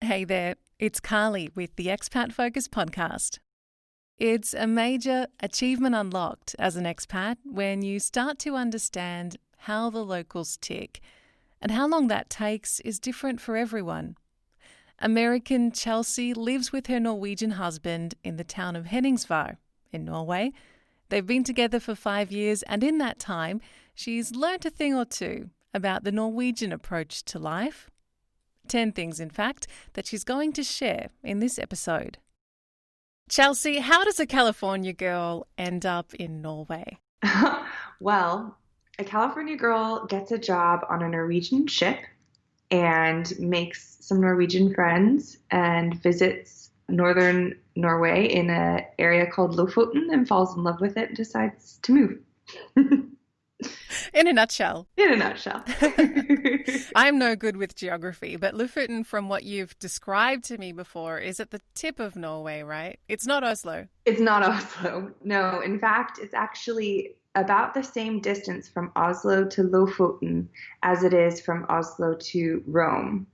Hey there, it's Carly with the Expat Focus podcast. It's a major achievement unlocked as an expat when you start to understand how the locals tick, and how long that takes is different for everyone. American Chelsea lives with her Norwegian husband in the town of Henningsvær in Norway. They've been together for 5 years, and in that time, she's learnt a thing or two about the Norwegian approach to life. 10 things, in fact, that she's going to share in this episode. Chelsea, how does a California girl end up in Norway? Well, a California girl gets a job on a Norwegian ship and makes some Norwegian friends and visits northern Norway in an area called Lofoten and falls in love with it and decides to move. In a nutshell. In a nutshell. I'm no good with geography, but Lofoten, from what you've described to me before, is at the tip of Norway, right? It's not Oslo. It's not Oslo. No, in fact, it's actually about the same distance from Oslo to Lofoten as it is from Oslo to Rome.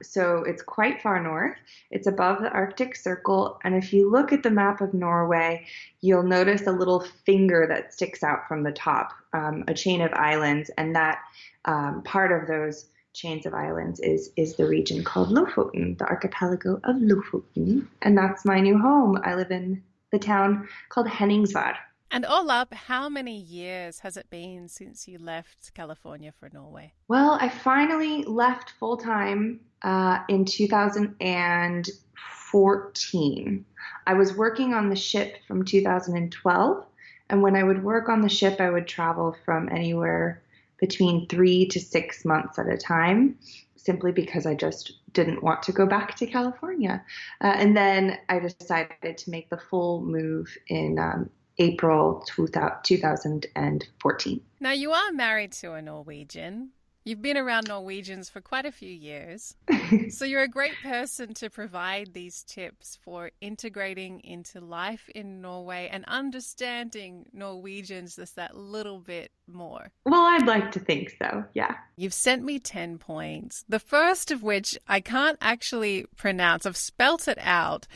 So it's quite far north. It's above the Arctic Circle. And if you look at the map of Norway, you'll notice a little finger that sticks out from the top, a chain of islands. And that part of those chains of islands is the region called Lofoten, the archipelago of Lofoten. And that's my new home. I live in the town called Henningsvær. And all up, how many years has it been since you left California for Norway? Well, I finally left full-time in 2014. I was working on the ship from 2012, and when I would work on the ship, I would travel from anywhere between 3 to 6 months at a time, simply because I just didn't want to go back to California. And then I decided to make the full move in April 2014. Now, you are married to a Norwegian. You've been around Norwegians for quite a few years. So you're a great person to provide these tips for integrating into life in Norway and understanding Norwegians just that little bit more. Well, I'd like to think so, yeah. You've sent me 10 points, the first of which I can't actually pronounce. I've spelt it out.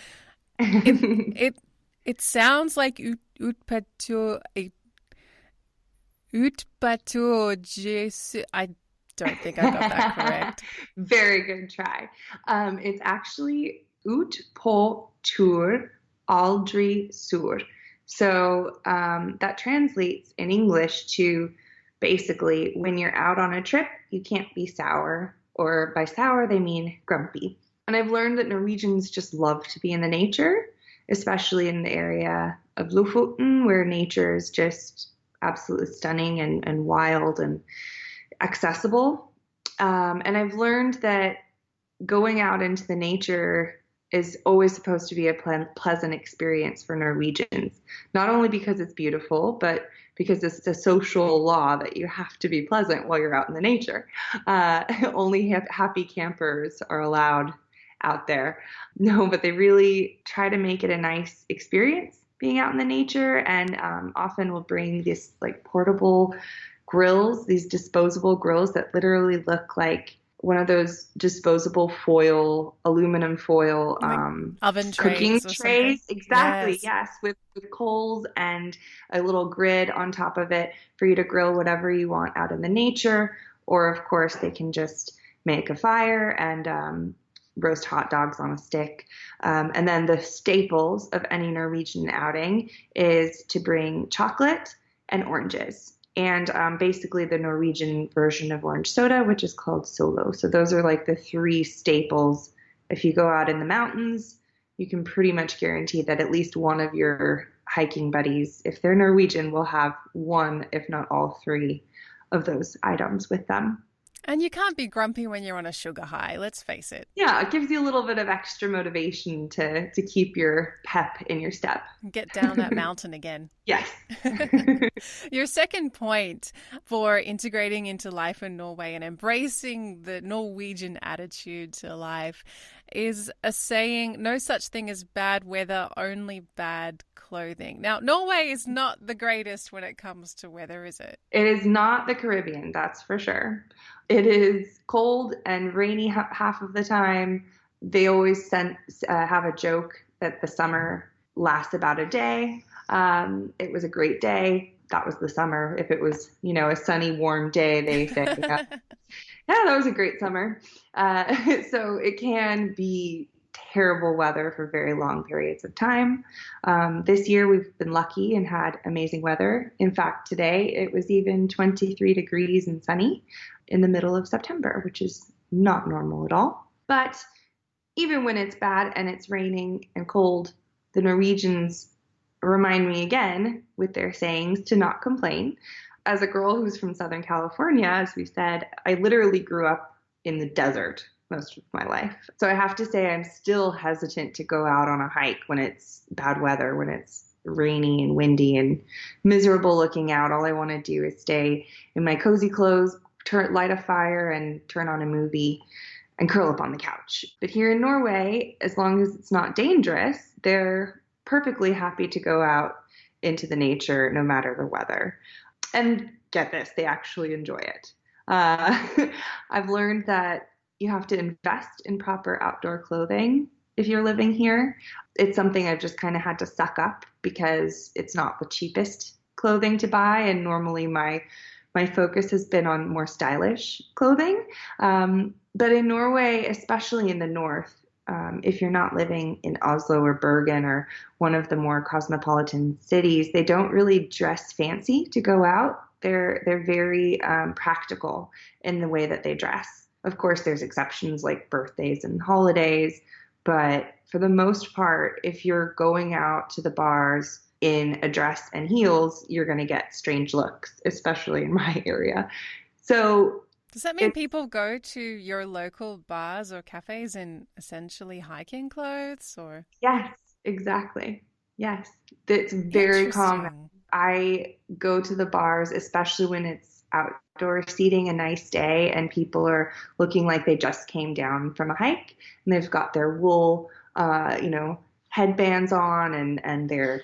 It sounds like utpatur. I don't think I got that correct. Very good try. It's actually ut på tur, aldri sur. So that translates in English to basically when you're out on a trip, you can't be sour. Or by sour, they mean grumpy. And I've learned that Norwegians just love to be in the nature, especially in the area of Lofoten, where nature is just absolutely stunning and wild and accessible. And I've learned that going out into the nature is always supposed to be a pleasant experience for Norwegians, not only because it's beautiful, but because it's a social law that you have to be pleasant while you're out in the nature. Only happy campers are allowed out there. No, but they really try to make it a nice experience being out in the nature, and often will bring these like portable grills, these disposable grills that literally look like one of those disposable aluminum foil oven cooking trays. trays. Exactly, yes, with coals and a little grid on top of it for you to grill whatever you want out in the nature. Or of course they can just make a fire and roast hot dogs on a stick. And then the staples of any Norwegian outing is to bring chocolate and oranges. And basically the Norwegian version of orange soda, which is called Solo. So those are like the 3 staples. If you go out in the mountains, you can pretty much guarantee that at least one of your hiking buddies, if they're Norwegian, will have one, if not all 3 of those items with them. And you can't be grumpy when you're on a sugar high, let's face it. Yeah, it gives you a little bit of extra motivation to keep your pep in your step. Get down that mountain again. Yes. Your second point for integrating into life in Norway and embracing the Norwegian attitude to life is a saying, no such thing as bad weather, only bad clothing. Now, Norway is not the greatest when it comes to weather, is it? It is not the Caribbean, that's for sure. It is cold and rainy half of the time. They always have a joke that the summer lasts about a day. It was a great day. That was the summer. If it was, a sunny, warm day, they say, yeah, that was a great summer. So it can be terrible weather for very long periods of time. This year we've been lucky and had amazing weather. In fact, today it was even 23 degrees and sunny in the middle of September, which is not normal at all. But even when it's bad and it's raining and cold, the Norwegians remind me again with their sayings to not complain. As a girl who's from Southern California, as we said, I literally grew up in the desert most of my life. So I have to say I'm still hesitant to go out on a hike when it's bad weather, when it's rainy and windy and miserable looking out. All I want to do is stay in my cozy clothes, light a fire and turn on a movie and curl up on the couch. But here in Norway, as long as it's not dangerous, they're perfectly happy to go out into the nature no matter the weather. And get this, they actually enjoy it. I've learned that you have to invest in proper outdoor clothing if you're living here. It's something I've just kind of had to suck up because it's not the cheapest clothing to buy. And normally my focus has been on more stylish clothing. But in Norway, especially in the north, if you're not living in Oslo or Bergen or one of the more cosmopolitan cities, they don't really dress fancy to go out. They're very practical in the way that they dress. Of course, there's exceptions like birthdays and holidays, but for the most part, if you're going out to the bars in a dress and heels, you're going to get strange looks, especially in my area. So does that mean people go to your local bars or cafes in essentially hiking clothes or? Yes, exactly. Yes. It's very common. I go to the bars, especially when it's outdoor seating, a nice day, and people are looking like they just came down from a hike and they've got their wool, headbands on and their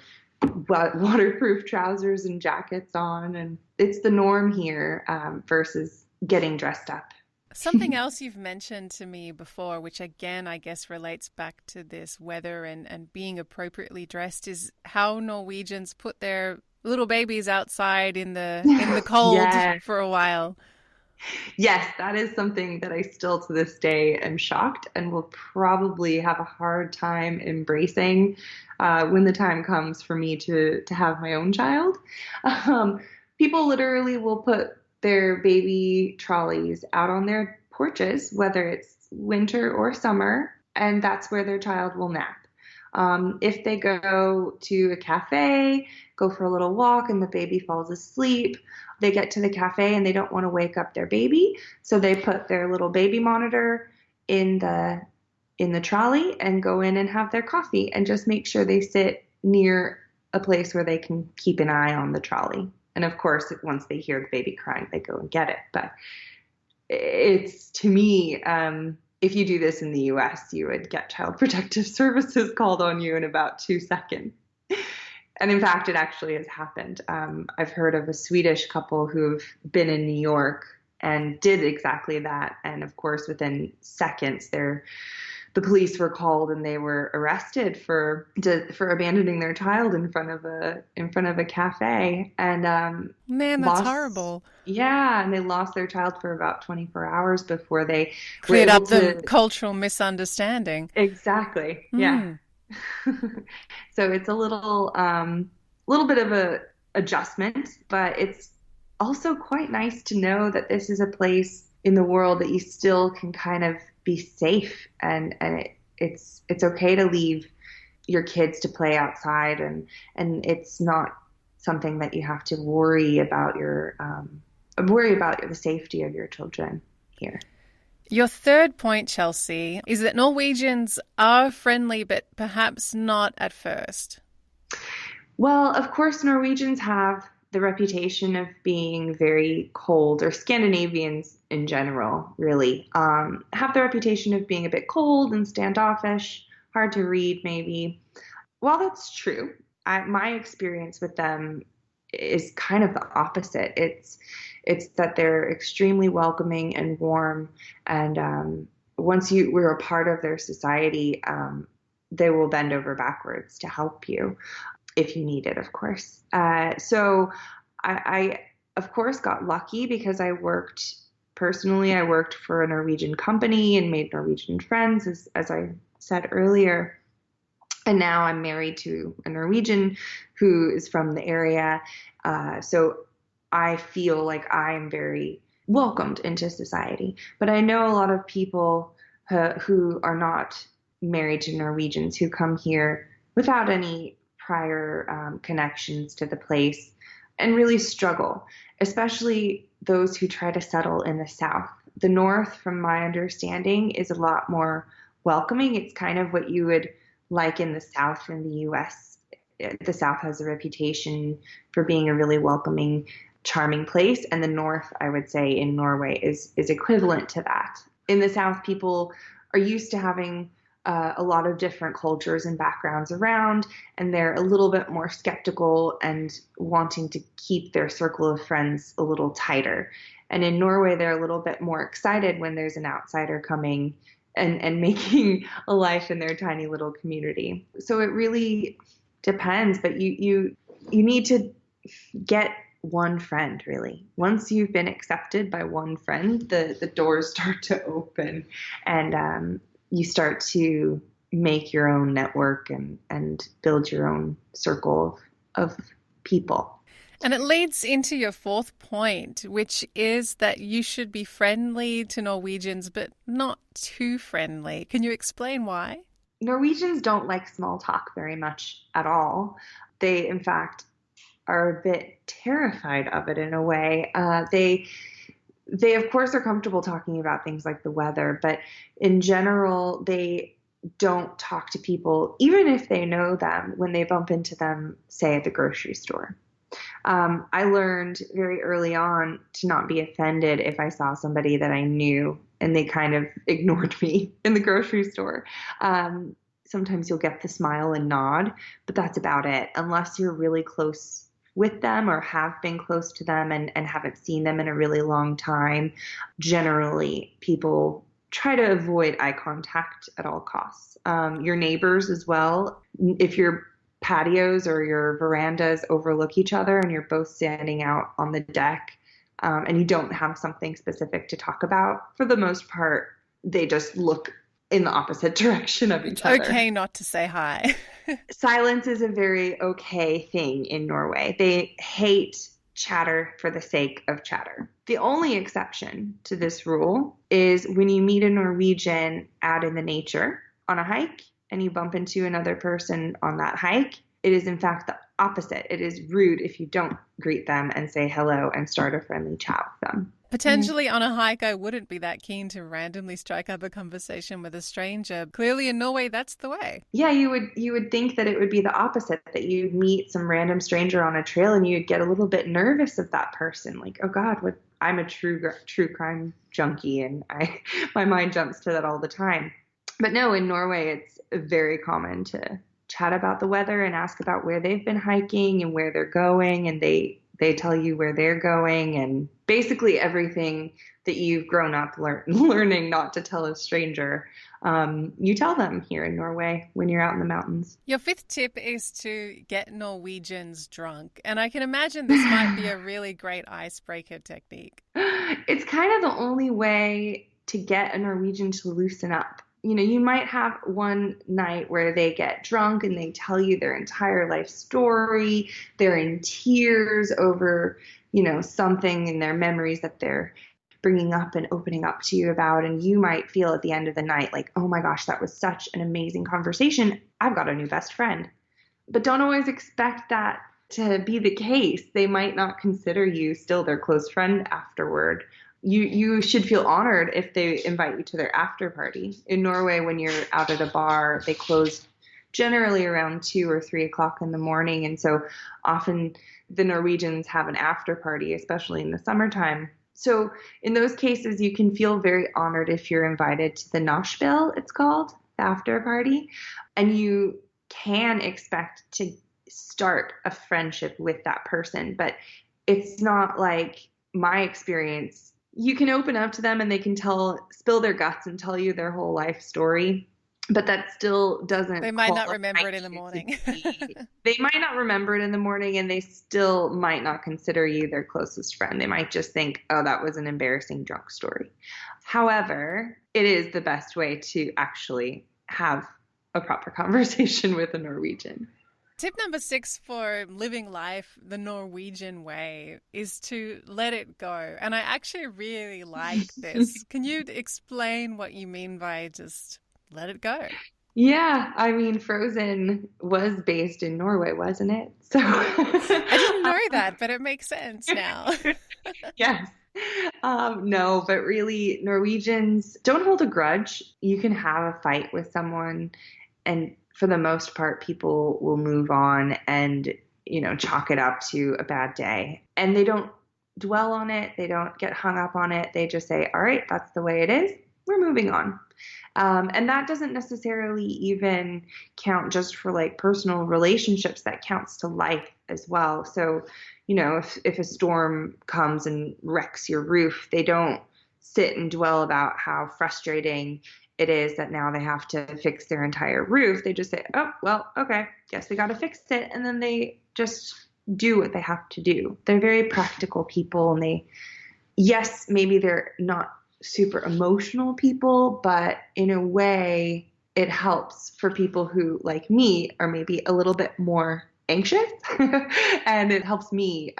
waterproof trousers and jackets on. And it's the norm here versus getting dressed up. Something else you've mentioned to me before, which again, I guess relates back to this weather and being appropriately dressed, is how Norwegians put their little babies outside in the cold Yes. for a while. Yes, that is something that I still to this day am shocked and will probably have a hard time embracing when the time comes for me to have my own child. People literally will put their baby trolleys out on their porches, whether it's winter or summer, and that's where their child will nap. If they go to a cafe, go for a little walk, and the baby falls asleep, they get to the cafe and they don't want to wake up their baby, so they put their little baby monitor in the trolley and go in and have their coffee and just make sure they sit near a place where they can keep an eye on the trolley. And of course, once they hear the baby crying, they go and get it. But it's, to me, if you do this in the US, you would get Child Protective Services called on you in about 2 seconds. And in fact, it actually has happened. I've heard of a Swedish couple who've been in New York and did exactly that. And of course, within seconds, the police were called and they were arrested for abandoning their child in front of a cafe. And man, that's horrible. Yeah, and they lost their child for about 24 hours before they cleared up the cultural misunderstanding. Exactly. Yeah. So it's a little bit of a adjustment, but it's also quite nice to know that this is a place in the world that you still can kind of be safe and it's okay to leave your kids to play outside and it's not something that you have to worry about the safety of your children here. Your third point, Chelsea, is that Norwegians are friendly, but perhaps not at first. Well, of course, Norwegians have the reputation of being very cold, or Scandinavians in general, really, have the reputation of being a bit cold and standoffish, hard to read, maybe. While that's true, my experience with them is kind of the opposite. It's that they're extremely welcoming and warm, and once you were a part of their society, they will bend over backwards to help you if you need it, of course. So I, of course, got lucky because I worked personally. I worked for a Norwegian company and made Norwegian friends, as I said earlier. And now I'm married to a Norwegian who is from the area. So I feel like I'm very welcomed into society. But I know a lot of people who are not married to Norwegians who come here without any prior connections to the place and really struggle, especially those who try to settle in the South. The North, from my understanding, is a lot more welcoming. It's kind of what you would like in the South in the US. The South has a reputation for being a really welcoming, charming place. And the North, I would say, in Norway is equivalent to that. In the South, people are used to having a lot of different cultures and backgrounds around, and they're a little bit more skeptical and wanting to keep their circle of friends a little tighter. And in Norway, they're a little bit more excited when there's an outsider coming and making a life in their tiny little community. So it really depends, but you need to get one friend, really. Once you've been accepted by one friend, the doors start to open, and you start to make your own network and build your own circle of people. And it leads into your fourth point, which is that you should be friendly to Norwegians, but not too friendly. Can you explain why? Norwegians don't like small talk very much at all. They, in fact, are a bit terrified of it in a way. They of course are comfortable talking about things like the weather, but in general, they don't talk to people, even if they know them, when they bump into them, say at the grocery store. I learned very early on to not be offended if I saw somebody that I knew and they kind of ignored me in the grocery store. Sometimes you'll get the smile and nod, but that's about it, unless you're really close with them or have been close to them and haven't seen them in a really long time. Generally, people try to avoid eye contact at all costs. Your neighbors as well. If your patios or your verandas overlook each other and you're both standing out on the deck and you don't have something specific to talk about, for the most part, they just look in the opposite direction of each other. It's okay not to say hi. Silence is a very okay thing in Norway. They hate chatter for the sake of chatter. The only exception to this rule is when you meet a Norwegian out in the nature on a hike and you bump into another person on that hike. It is in fact the opposite. It is rude if you don't greet them and say hello and start a friendly chat with them. Potentially on a hike, I wouldn't be that keen to randomly strike up a conversation with a stranger. Clearly in Norway, that's the way. Yeah, you would think that it would be the opposite, that you'd meet some random stranger on a trail and you'd get a little bit nervous of that person. Like, oh God, I'm a true crime junkie and my mind jumps to that all the time. But no, in Norway, it's very common to chat about the weather and ask about where they've been hiking and where they're going, and they tell you where they're going, and basically everything that you've grown up learning not to tell a stranger, you tell them here in Norway when you're out in the mountains. Your fifth tip is to get Norwegians drunk, and I can imagine this might be a really great icebreaker technique. It's kind of the only way to get a Norwegian to loosen up. You know, you might have one night where they get drunk and they tell you their entire life story. They're in tears over, something in their memories that they're bringing up and opening up to you about. And you might feel at the end of the night like, oh my gosh, that was such an amazing conversation. I've got a new best friend. But don't always expect that to be the case. They might not consider you still their close friend afterward. You should feel honored if they invite you to their after party. In Norway, when you're out at a bar, they close generally around 2 or 3 o'clock in the morning. And so often the Norwegians have an after party, especially in the summertime. So in those cases, you can feel very honored if you're invited to the Nachspiel, it's called, the after party. And you can expect to start a friendship with that person. But it's not like my experience. you can open up to them and they can spill their guts and tell you their whole life story. But that still They doesn't might not qualify remember it in the you to morning. be, they might not remember it in the morning and they still might not consider you their closest friend. They might just think, oh, that was an embarrassing drunk story. However, it is the best way to actually have a proper conversation with a Norwegian. Tip number 6 for living life the Norwegian way is to let it go. And I actually really like this. Can you explain what you mean by just let it go? Yeah, I mean, Frozen was based in Norway, wasn't it? So, I didn't know that, but it makes sense now. yes. No, but really, Norwegians don't hold a grudge. You can have a fight with someone, and for the most part, people will move on and, chalk it up to a bad day. And they don't dwell on it. They don't get hung up on it. They just say, all right, that's the way it is. We're moving on. And that doesn't necessarily even count just for like personal relationships. That counts to life as well. So, if a storm comes and wrecks your roof, they don't sit and dwell about how frustrating it is that now they have to fix their entire roof. They just say, oh, well, okay, guess we got to fix it. And then they just do what they have to do. They're very practical people. And yes, maybe they're not super emotional people, but in a way, it helps for people who, like me, are maybe a little bit more anxious. And it helps me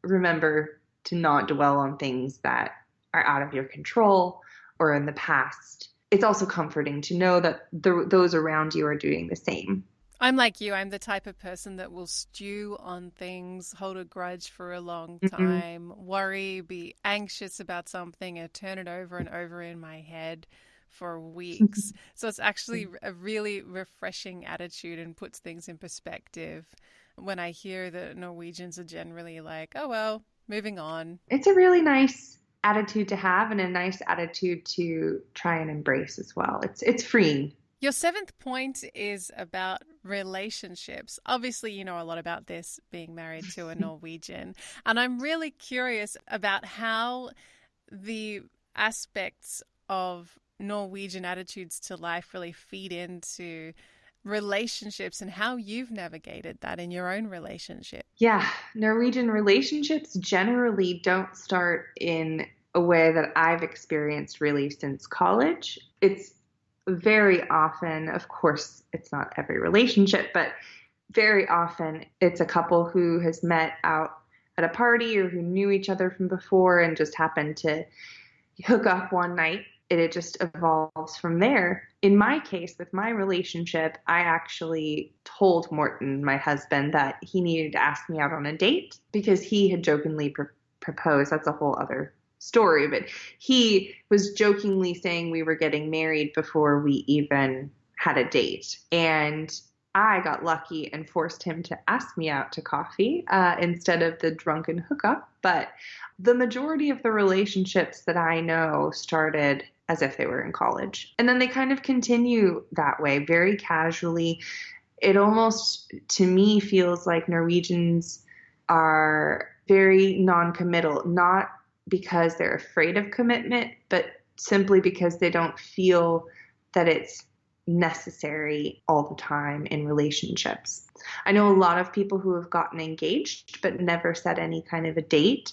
remember to not dwell on things that are out of your control or in the past. It's also comforting to know that those around you are doing the same. I'm like you. I'm the type of person that will stew on things, hold a grudge for a long Mm-hmm. time, worry, be anxious about something, and turn it over and over in my head for weeks. So it's actually a really refreshing attitude and puts things in perspective when I hear that Norwegians are generally like, oh, well, moving on. It's a really nice attitude to have and a nice attitude to try and embrace as well. It's freeing. Your 7th point is about relationships. Obviously, you know a lot about this being married to a Norwegian. And I'm really curious about how the aspects of Norwegian attitudes to life really feed into relationships and how you've navigated that in your own relationship. Yeah, Norwegian relationships generally don't start in a way that I've experienced really since college. It's very often, of course, it's not every relationship, but very often it's a couple who has met out at a party or who knew each other from before and just happened to hook up one night. It just evolves from there. In my case, with my relationship, I actually told Morton, my husband, that he needed to ask me out on a date because he had jokingly proposed. That's a whole other story, but he was jokingly saying we were getting married before we even had a date. And I got lucky and forced him to ask me out to coffee instead of the drunken hookup. But the majority of the relationships that I know started as if they were in college. And then they kind of continue that way, very casually. It almost, to me, feels like Norwegians are very non-committal, not because they're afraid of commitment, but simply because they don't feel that it's necessary all the time in relationships. I know a lot of people who have gotten engaged but never set any kind of a date,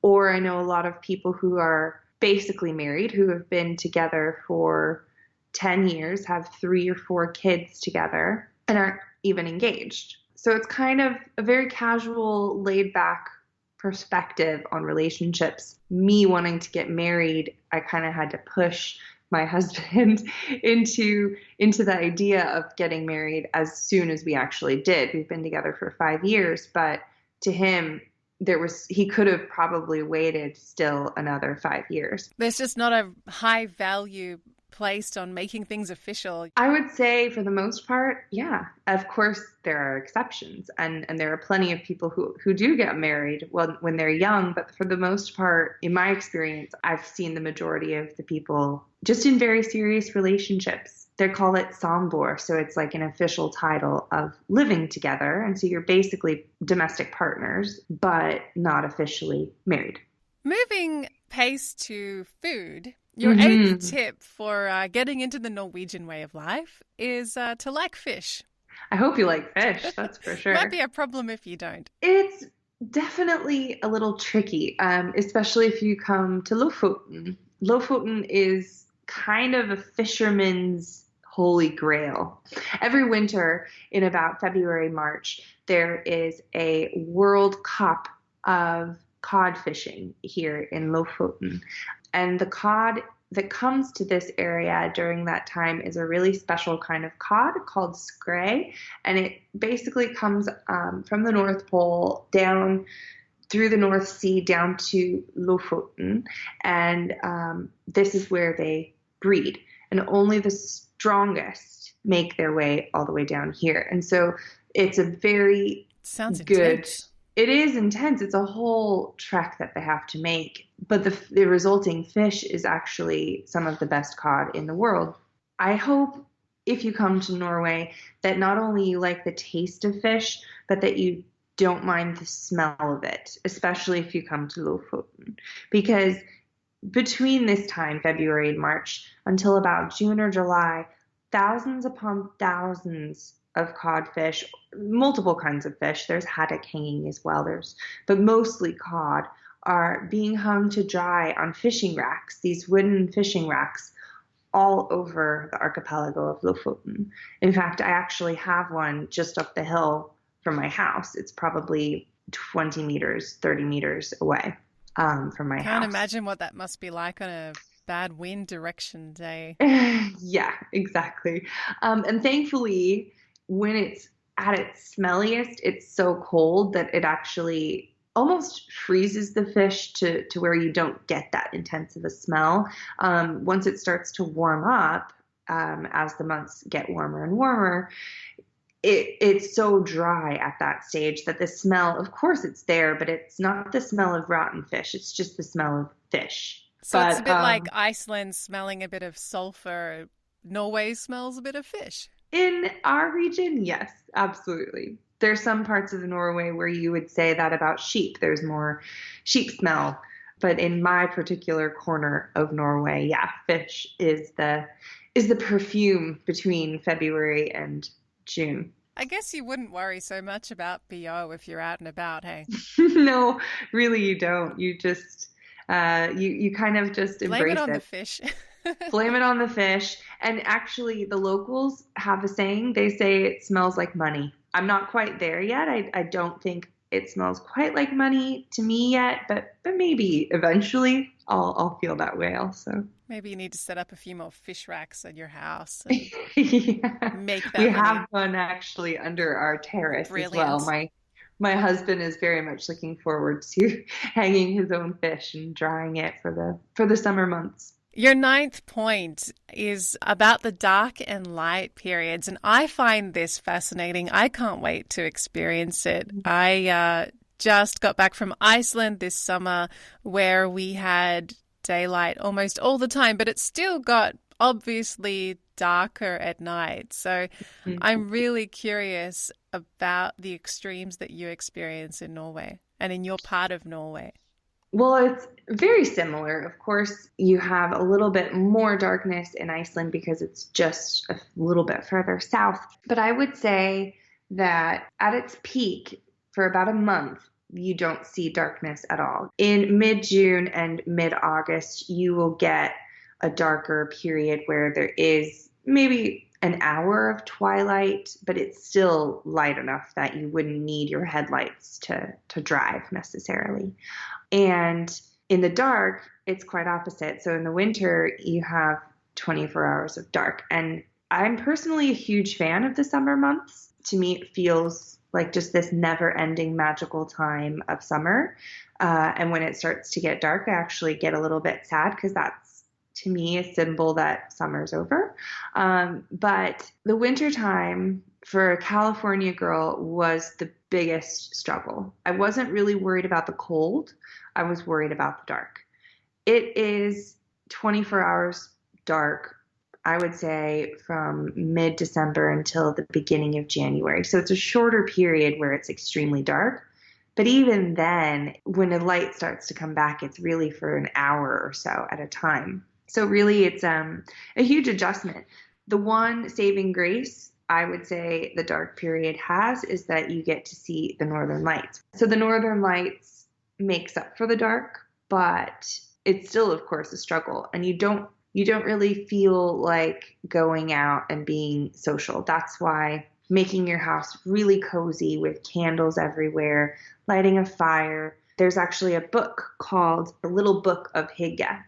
or I know a lot of people who are basically married who have been together for 10 years, have 3 or 4 kids together, and aren't even engaged. So it's kind of a very casual, laid back perspective on relationships. Me wanting to get married, I kind of had to push my husband into the idea of getting married as soon as we actually did. We've been together for 5 years, but to him, he could have probably waited still another 5 years. There's just not a high value placed on making things official. I would say for the most part, yeah. Of course, there are exceptions, and there are plenty of people who do get married when they're young, but for the most part, in my experience, I've seen the majority of the people just in very serious relationships. They call it sambor, so it's like an official title of living together, and so you're basically domestic partners, but not officially married. Moving pace to food, your Hmm. eighth tip for getting into the Norwegian way of life is to like fish. I hope you like fish, that's for Might sure. be a problem if you don't. It's definitely a little tricky, especially if you come to Lofoten. Lofoten is kind of a fisherman's holy grail. Every winter in about February, March, there is a World Cup of cod fishing here in Lofoten. And the cod that comes to this area during that time is a really special kind of cod called skrei, and it basically comes from the North Pole down through the North Sea down to Lofoten, and this is where they breed, and only the strongest make their way all the way down here, and so it's a very Sounds good. intense. It is intense. It's a whole trek that they have to make. But the resulting fish is actually some of the best cod in the world. I hope if you come to Norway that not only you like the taste of fish, but that you don't mind the smell of it, especially if you come to Lofoten. Because between this time, February and March, until about June or July, thousands upon thousands of codfish, multiple kinds of fish. There's haddock hanging as well. But mostly cod are being hung to dry on fishing racks, these wooden fishing racks all over the archipelago of Lofoten. In fact, I actually have one just up the hill from my house. It's probably 20 meters, 30 meters away from my Can't house. imagine what that must be like on a bad wind direction day. Yeah, exactly. And thankfully, when it's at its smelliest, it's so cold that it actually almost freezes the fish to where you don't get that intense of a smell. Once it starts to warm up, as the months get warmer and warmer, it's so dry at that stage that the smell, of course, it's there, but it's not the smell of rotten fish. It's just the smell of fish. So it's a But bit like Iceland smelling a bit of sulfur. Norway smells a bit of fish. in our region, yes, absolutely. There's some parts of Norway where you would say that about sheep. There's more sheep smell. But in my particular corner of Norway, yeah, fish is the perfume between February and June. I guess you wouldn't worry so much about BO if you're out and about, hey? No, really you don't. You just you kind of just Blame it embrace on the it. fish. Blame it on the fish. And actually, the locals have a saying. They say it smells like money. I'm not quite there yet. I don't think it smells quite like money to me yet, but maybe eventually I'll feel that way also. Maybe you need to set up a few more fish racks at your house and Yeah. make We that have money. one actually under our terrace as well. Brilliant. My husband is very much looking forward to hanging his own fish and drying it for the summer months. Your ninth point is about the dark and light periods, and I find this fascinating. I can't wait to experience it. I just got back from Iceland this summer where we had daylight almost all the time, but it still got obviously darker at night. So I'm really curious about the extremes that you experience in Norway and in your part of Norway. Well, it's very similar. Of course, you have a little bit more darkness in Iceland because it's just a little bit further south. But I would say that at its peak, for about a month, you don't see darkness at all. In mid-June and mid-August, you will get a darker period where there is maybe an hour of twilight, but it's still light enough that you wouldn't need your headlights to drive necessarily. And in the dark, it's quite opposite. So in the winter, you have 24 hours of dark. And I'm personally a huge fan of the summer months. To me, it feels like just this never ending magical time of summer. And when it starts to get dark, I actually get a little bit sad because that's, to me, a symbol that summer's over. But the winter time for a California girl was the biggest struggle. I wasn't really worried about the cold. I was worried about the dark. It is 24 hours dark, I would say, from mid-December until the beginning of January. So it's a shorter period where it's extremely dark, But even then, when the light starts to come back, it's really for an hour or so at a time. So really, it's a huge adjustment. The one saving grace I would say the dark period has is that you get to see the northern lights. So the northern lights makes up for the dark, but it's still, of course, a struggle. And you don't really feel like going out and being social. That's why making your house really cozy with candles everywhere, lighting a fire. There's actually a book called The Little Book of Hygge,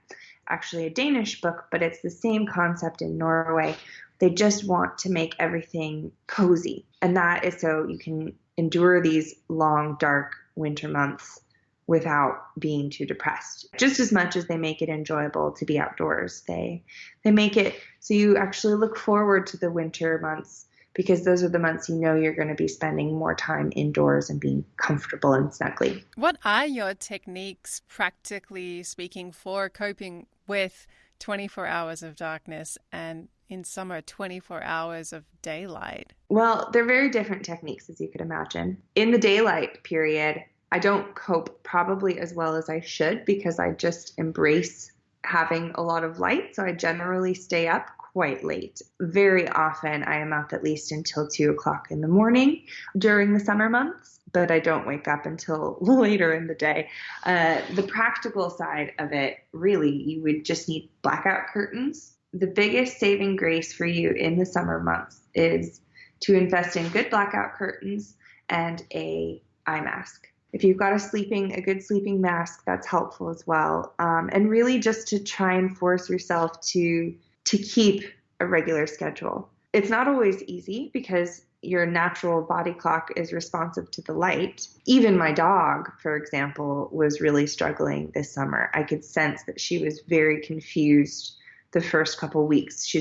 actually a Danish book, but it's the same concept in Norway. They just want to make everything cozy. And that is so you can endure these long, dark winter months without being too depressed. Just as much as they make it enjoyable to be outdoors, they make it so you actually look forward to the winter months, because those are the months you know you're going to be spending more time indoors and being comfortable and snuggly. What are your techniques, practically speaking, for coping with 24 hours of darkness and in summer 24 hours of daylight? Well, they're very different techniques, as you could imagine. In the daylight period, I don't cope probably as well as I should because I just embrace having a lot of light. So I generally stay up quite late. Very often I am up at least until 2 o'clock in the morning during the summer months, but I don't wake up until later in the day. The practical side of it, really, you would just need blackout curtains. The biggest saving grace for you in the summer months is to invest in good blackout curtains and a eye mask. If you've got a good sleeping mask, that's helpful as well. And really just to try and force yourself to keep a regular schedule. It's not always easy because your natural body clock is responsive to the light. Even my dog, for example, was really struggling this summer. I could sense that she was very confused the first couple weeks.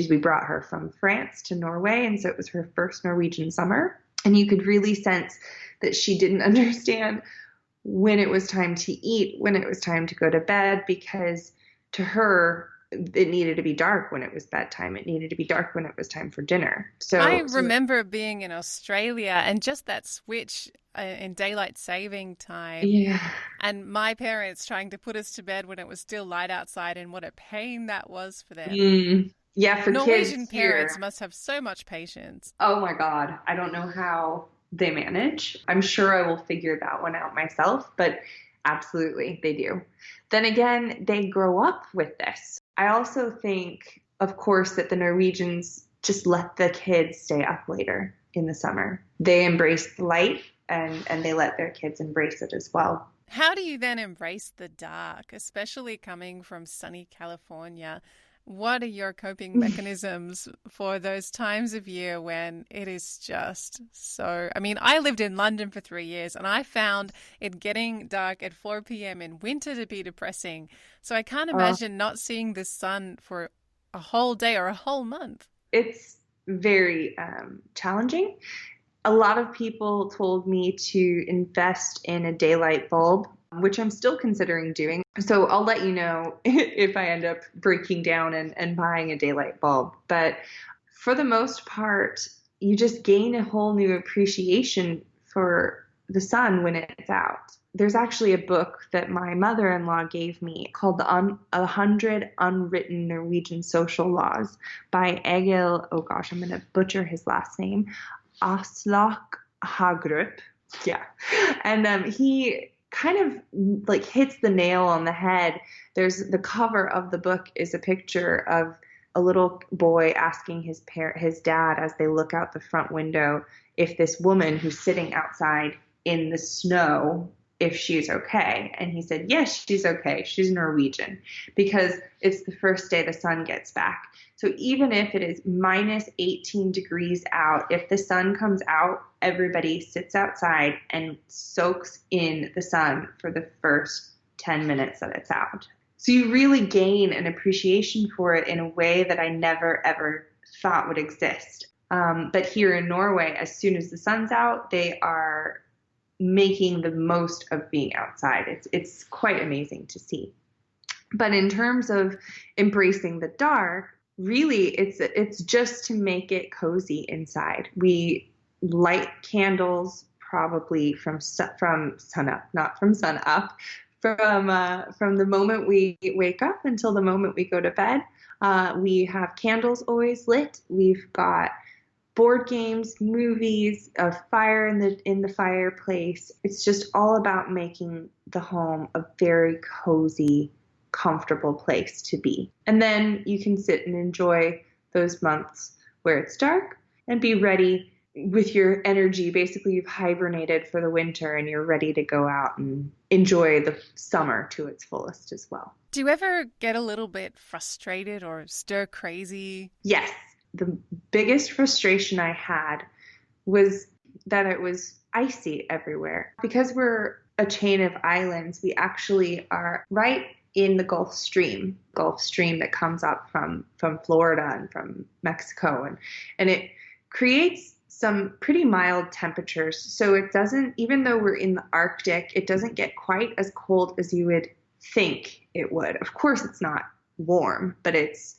We brought her from France to Norway, and so it was her first Norwegian summer. And you could really sense that she didn't understand when it was time to eat, when it was time to go to bed, because to her, it needed to be dark when it was bedtime. It needed to be dark when it was time for dinner. So I remember being in Australia and just that switch in daylight saving time. Yeah. And my parents trying to put us to bed when it was still light outside, and what a pain that was for them. Yeah, for Norwegian kids parents here, must have so much patience. oh my God, I don't know how they manage. I'm sure I will figure that one out myself, but absolutely they do. Then again, they grow up with this. I also think, of course, that the Norwegians just let the kids stay up later in the summer. They embrace the light and they let their kids embrace it as well. How do you then embrace the dark, especially coming from sunny California? What are your coping mechanisms for those times of year when it is just so... I mean, I lived in London for 3 years and I found it getting dark at 4 p.m. in winter to be depressing. So I can't imagine not seeing the sun for a whole day or a whole month. It's very challenging. A lot of people told me to invest in a daylight bulb, which I'm still considering doing. So I'll let you know if I end up breaking down and buying a daylight bulb. But for the most part, you just gain a whole new appreciation for the sun when it's out. There's actually a book that my mother-in-law gave me called The 100 Unwritten Norwegian Social Laws by Egil, oh gosh, I'm going to butcher his last name, Aslak Hagerup. Yeah. And he kind of like hits the nail on the head. There's the cover of the book is a picture of a little boy asking his dad as they look out the front window if this woman who's sitting outside in the snow, if she's okay. And he said, yes, she's okay. She's Norwegian, because it's the first day the sun gets back. So even if it is minus 18 degrees out, if the sun comes out, everybody sits outside and soaks in the sun for the first 10 minutes that it's out. So you really gain an appreciation for it in a way that I never, ever thought would exist. But here in Norway, as soon as the sun's out, they are making the most of being outside. It's quite amazing to see. But in terms of embracing the dark, really it's just to make it cozy inside. We light candles probably from sun up, not from sun up, from the moment we wake up until the moment we go to bed. We have candles always lit. We've got board games, movies, a fire in the fireplace. It's just all about making the home a very cozy, comfortable place to be. And then you can sit and enjoy those months where it's dark and be ready with your energy. Basically, you've hibernated for the winter and you're ready to go out and enjoy the summer to its fullest as well. Do you ever get a little bit frustrated or stir crazy? Yes. The biggest frustration I had was that it was icy everywhere. Because we're a chain of islands, we actually are right in the Gulf Stream that comes up from Florida and from Mexico. And it creates some pretty mild temperatures. So it doesn't, even though we're in the Arctic, it doesn't get quite as cold as you would think it would. Of course, it's not warm, but it's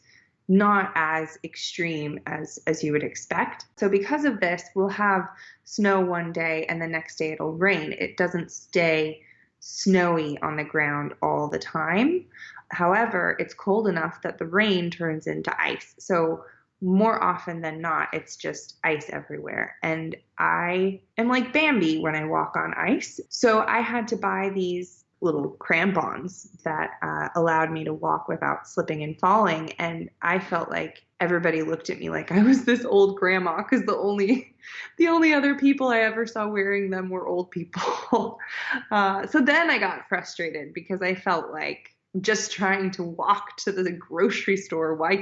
not as extreme as you would expect. So because of this, we'll have snow one day and the next day it'll rain. It doesn't stay snowy on the ground all the time. However, it's cold enough that the rain turns into ice. So more often than not, it's just ice everywhere. And I am like Bambi when I walk on ice. So I had to buy these little crampons that allowed me to walk without slipping and falling. And I felt like everybody looked at me like I was this old grandma, because the only other people I ever saw wearing them were old people. So then I got frustrated because I felt like just trying to walk to the grocery store. Why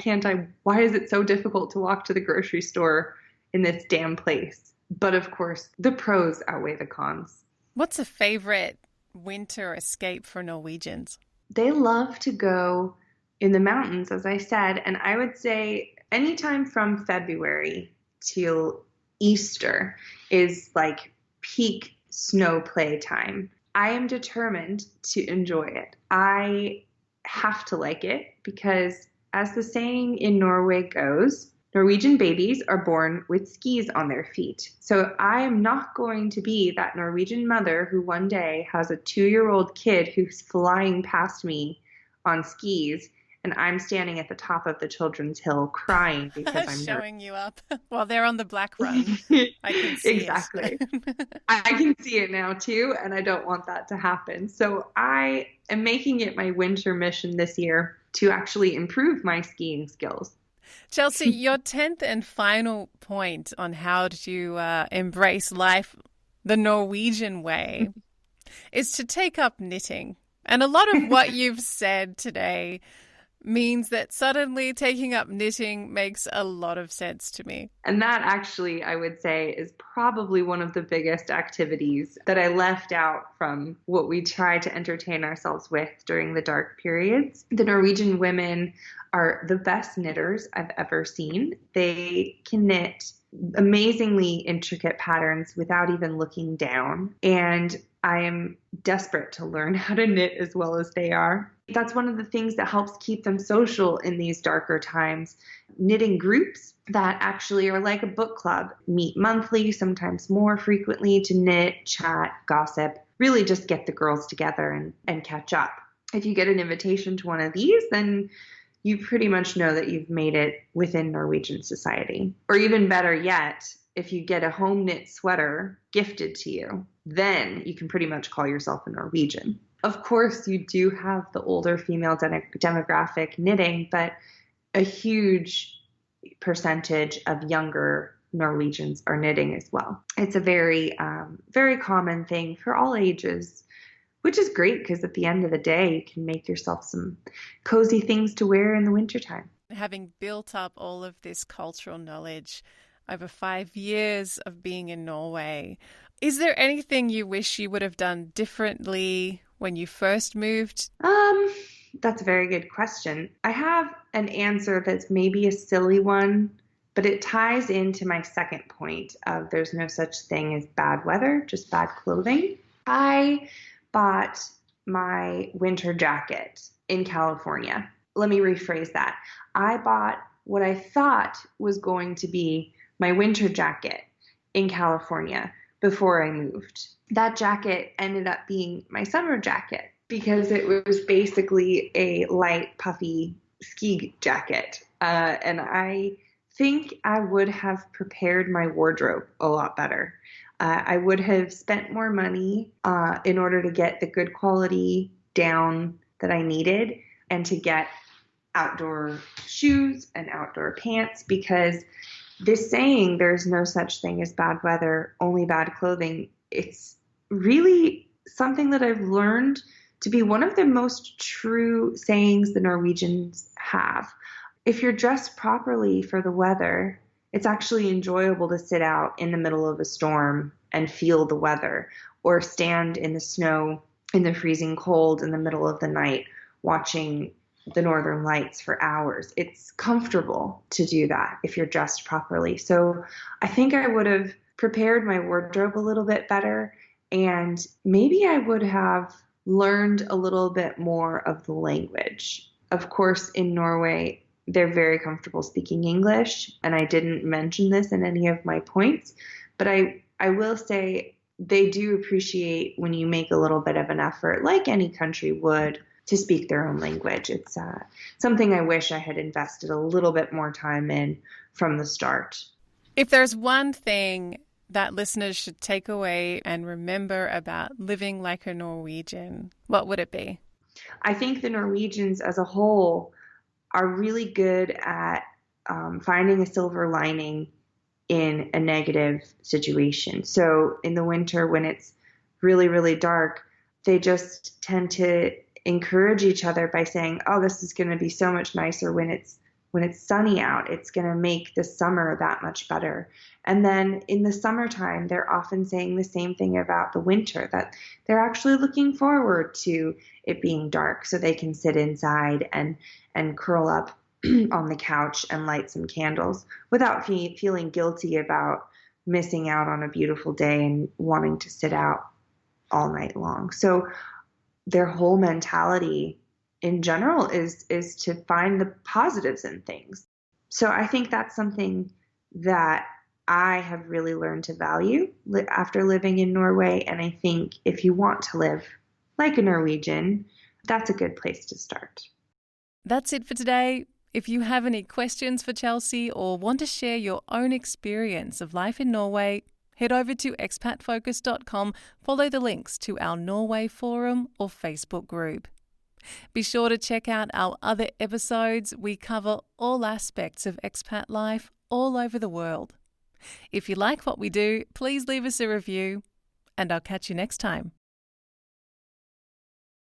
is it so difficult to walk to the grocery store in this damn place? But of course, the pros outweigh the cons. What's a favorite winter escape for Norwegians? They love to go in the mountains, as I said, and I would say anytime from February till Easter is like peak snow play time. I am determined to enjoy it. I have to like it because, as the saying in Norway goes, Norwegian babies are born with skis on their feet. So I am not going to be that Norwegian mother who one day has a 2-year-old kid who's flying past me on skis and I'm standing at the top of the children's hill crying because I'm showing you up while they're on the black run. I can see exactly. it. I can see it now too, and I don't want that to happen. So I am making it my winter mission this year to actually improve my skiing skills. Chelsea, your 10th and final point on how to embrace life the Norwegian way is to take up knitting. And a lot of what you've said today means that suddenly taking up knitting makes a lot of sense to me. And that actually, I would say, is probably one of the biggest activities that I left out from what we try to entertain ourselves with during the dark periods. The Norwegian women are the best knitters I've ever seen. They can knit amazingly intricate patterns without even looking down. And I am desperate to learn how to knit as well as they are. That's one of the things that helps keep them social in these darker times. Knitting groups that actually are like a book club, meet monthly, sometimes more frequently, to knit, chat, gossip, really just get the girls together and catch up. If you get an invitation to one of these, then you pretty much know that you've made it within Norwegian society. Or even better yet, if you get a home knit sweater gifted to you, then you can pretty much call yourself a Norwegian. Of course, you do have the older female demographic knitting, but a huge percentage of younger Norwegians are knitting as well. It's a very, very common thing for all ages, which is great because at the end of the day, you can make yourself some cozy things to wear in the wintertime. Having built up all of this cultural knowledge over 5 years of being in Norway, is there anything you wish you would have done differently when you first moved? That's a very good question. I have an answer that's maybe a silly one, but it ties into my second point of there's no such thing as bad weather, just bad clothing. I bought my winter jacket in California. Let me rephrase that. I bought what I thought was going to be my winter jacket in California, before I moved. That jacket ended up being my summer jacket because it was basically a light, puffy ski jacket. And I think I would have prepared my wardrobe a lot better. I would have spent more money in order to get the good quality down that I needed and to get outdoor shoes and outdoor pants, because this saying, there's no such thing as bad weather, only bad clothing, it's really something that I've learned to be one of the most true sayings the Norwegians have. If you're dressed properly for the weather, it's actually enjoyable to sit out in the middle of a storm and feel the weather, or stand in the snow in the freezing cold in the middle of the night watching the northern lights for hours. It's comfortable to do that if you're dressed properly. So I think I would have prepared my wardrobe a little bit better, and maybe I would have learned a little bit more of the language. Of course, in Norway, they're very comfortable speaking English, and I didn't mention this in any of my points, but I will say they do appreciate when you make a little bit of an effort, like any country would, to speak their own language. It's something I wish I had invested a little bit more time in from the start. If there's one thing that listeners should take away and remember about living like a Norwegian, what would it be? I think the Norwegians as a whole are really good at finding a silver lining in a negative situation. So in the winter, when it's really, really dark, they just tend to encourage each other by saying, oh, this is going to be so much nicer when it's sunny out. It's going to make the summer that much better. And then in the summertime, they're often saying the same thing about the winter, that they're actually looking forward to it being dark so they can sit inside and curl up on the couch and light some candles without feeling guilty about missing out on a beautiful day and wanting to sit out all night long. So their whole mentality in general is to find the positives in things. So I think that's something that I have really learned to value after living in Norway. And I think if you want to live like a Norwegian, that's a good place to start. That's it for today. If you have any questions for Chelsea or want to share your own experience of life in Norway, head over to expatfocus.com, follow the links to our Norway forum or Facebook group. Be sure to check out our other episodes. We cover all aspects of expat life all over the world. If you like what we do, please leave us a review, and I'll catch you next time.